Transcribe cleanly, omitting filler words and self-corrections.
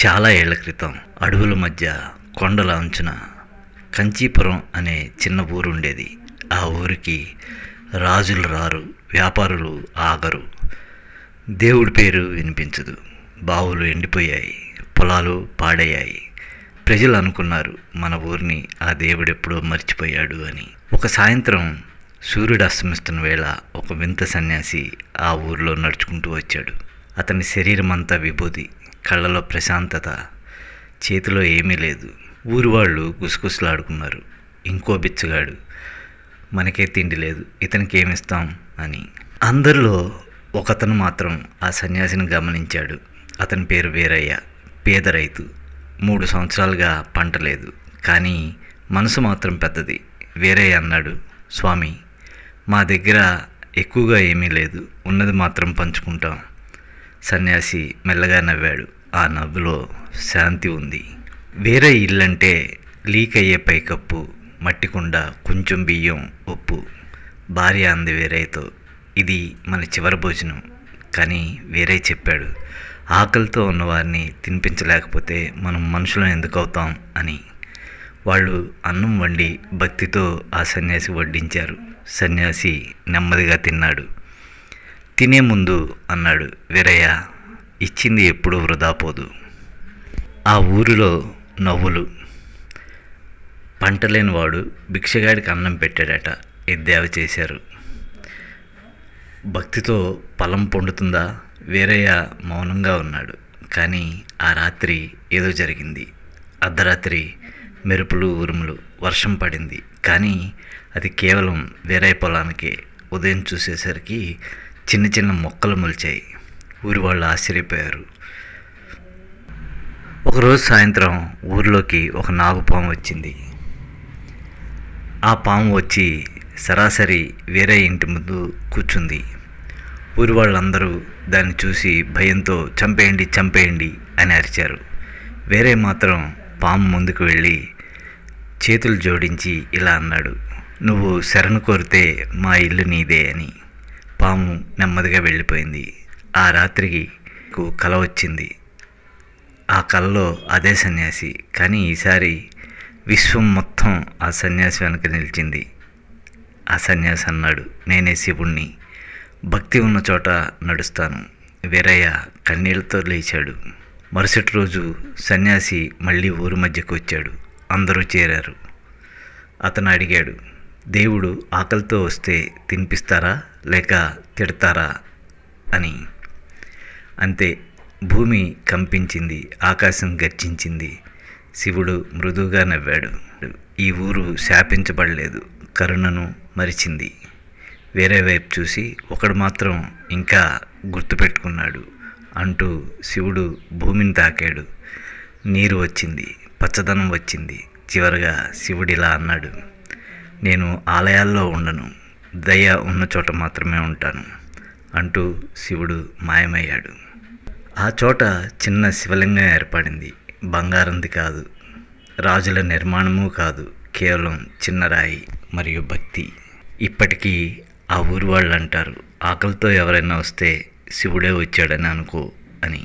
చాలా ఏళ్ల క్రితం అడవుల మధ్య కొండల అంచున కంచీపురం అనే చిన్న ఊరు ఉండేది. ఆ ఊరికి రాజులు రారు, వ్యాపారులు ఆగరు, దేవుడి పేరు వినిపించదు. బావులు ఎండిపోయాయి, పొలాలు పాడయ్యాయి. ప్రజలు అనుకున్నారు మన ఊరిని ఆ దేవుడెప్పుడో మర్చిపోయాడు అని. ఒక సాయంత్రం సూర్యుడు అస్తమిస్తున్న వేళ ఒక వింత సన్యాసి ఆ ఊరిలో నడుచుకుంటూ వచ్చాడు. అతని శరీరం అంతా విభూది, కళ్ళలో ప్రశాంతత, చేతిలో ఏమీ లేదు. ఊరి వాళ్ళు గుసగుసలాడుకున్నారు. ఇంకో బిచ్చగాడు, మనకే తిండి లేదు, ఇతనికి ఏమిస్తాం అని. అందరిలో ఒకతను మాత్రం ఆ సన్యాసిని గమనించాడు. అతని పేరు వీరయ్య. పేద రైతు. 3 సంవత్సరాలుగా పంట లేదు, కానీ మనసు మాత్రం పెద్దది. వీరయ్య అన్నాడు, స్వామి, మా దగ్గర ఎక్కువగా ఏమీ లేదు, ఉన్నది మాత్రం పంచుకుంటాం. సన్యాసి మెల్లగా నవ్వాడు. ఆ నవ్వులో శాంతి ఉంది. వేరే ఇల్లంటే లీక్ అయ్యే పైకప్పు, మట్టి కుండ, కొంచెం బియ్యం, ఉప్పు. భార్య అంది వీరయ్యతో, ఇది మన చివరి భోజనం. కానీ వీరయ్య చెప్పాడు, ఆకలితో ఉన్నవారిని తినిపించలేకపోతే మనం మనుషులం ఎందుకు అవుతాం అని. వాళ్ళు అన్నం వండి భక్తితో ఆ సన్యాసి వడ్డించారు. సన్యాసి నెమ్మదిగా తిన్నాడు. తినే ముందు అన్నాడు, వీరయ్య, ఇచ్చింది ఎప్పుడూ వృధా పోదు. ఆ ఊరిలో నవ్వులు. పంటలేనివాడు భిక్షగాడికి అన్నం పెట్టాడట. ఎద్దేవ చేశారు. భక్తితో ఫలం పొందుతుందా? వీరయ్య మౌనంగా ఉన్నాడు. కానీ ఆ రాత్రి ఏదో జరిగింది. అర్ధరాత్రి మెరుపులు, ఉరుములు, వర్షం పడింది. కానీ అది కేవలం వీరయ్య పొలానికే. ఉదయం చూసేసరికి చిన్న చిన్న మొక్కలు మొలిచాయి. ఊరి వాళ్ళు ఆశ్చర్యపోయారు. ఒకరోజు సాయంత్రం ఊరిలోకి ఒక నాగుపాము వచ్చింది. ఆ పాము వచ్చి సరాసరి వీరయ్య ఇంటి ముందు కూర్చుంది. ఊరి వాళ్ళందరూ దాన్ని చూసి భయంతో చంపేయండి, చంపేయండి అని అరిచారు. వీరయ్య మాత్రం పాము ముందుకు వెళ్ళి చేతులు జోడించి ఇలా అన్నాడు, నువ్వు శరణు కోరితే మా ఇల్లు నీదే అని. పాము నెమ్మదిగా వెళ్ళిపోయింది. ఆ రాత్రికి కల వచ్చింది. ఆ కలలో అదే సన్యాసి. కానీ ఈసారి విశ్వం మొత్తం ఆ సన్యాసి వెనక నిలిచింది. ఆ సన్యాసి అన్నాడు, నేనే శివుణ్ణి, భక్తి ఉన్న చోట నడుస్తాను. వీరయ్య కన్నీళ్లతో లేచాడు. మరుసటి రోజు సన్యాసి మళ్ళీ ఊరి మధ్యకు వచ్చాడు. అందరూ చేరారు. అతను అడిగాడు, దేవుడు ఆకలితో వస్తే తినిపిస్తారా లేక తిడతారా అని. అంతే. భూమి కంపించింది, ఆకాశం గర్జించింది. శివుడు మృదువుగా నవ్వాడు. ఈ ఊరు శాపించబడలేదు, కరుణను మరిచింది. వేరే వైపు చూసి ఒకడు మాత్రం ఇంకా గుర్తుపెట్టుకున్నాడు అంటూ శివుడు భూమిని తాకాడు. నీరు వచ్చింది, పచ్చదనం వచ్చింది. చివరగా శివుడిలా అన్నాడు, నేను ఆలయాల్లో ఉండను, దయ ఉన్న చోట మాత్రమే ఉంటాను అంటూ శివుడు మాయమయ్యాడు. ఆ చోట చిన్న శివలింగం ఏర్పడింది. బంగారంది కాదు, రాజుల నిర్మాణము కాదు, కేవలం చిన్న రాయి మరియు భక్తి. ఇప్పటికీ ఆ ఊరు వాళ్ళు అంటారు, ఆకలితో ఎవరైనా వస్తే శివుడే వచ్చాడని అనుకో అని.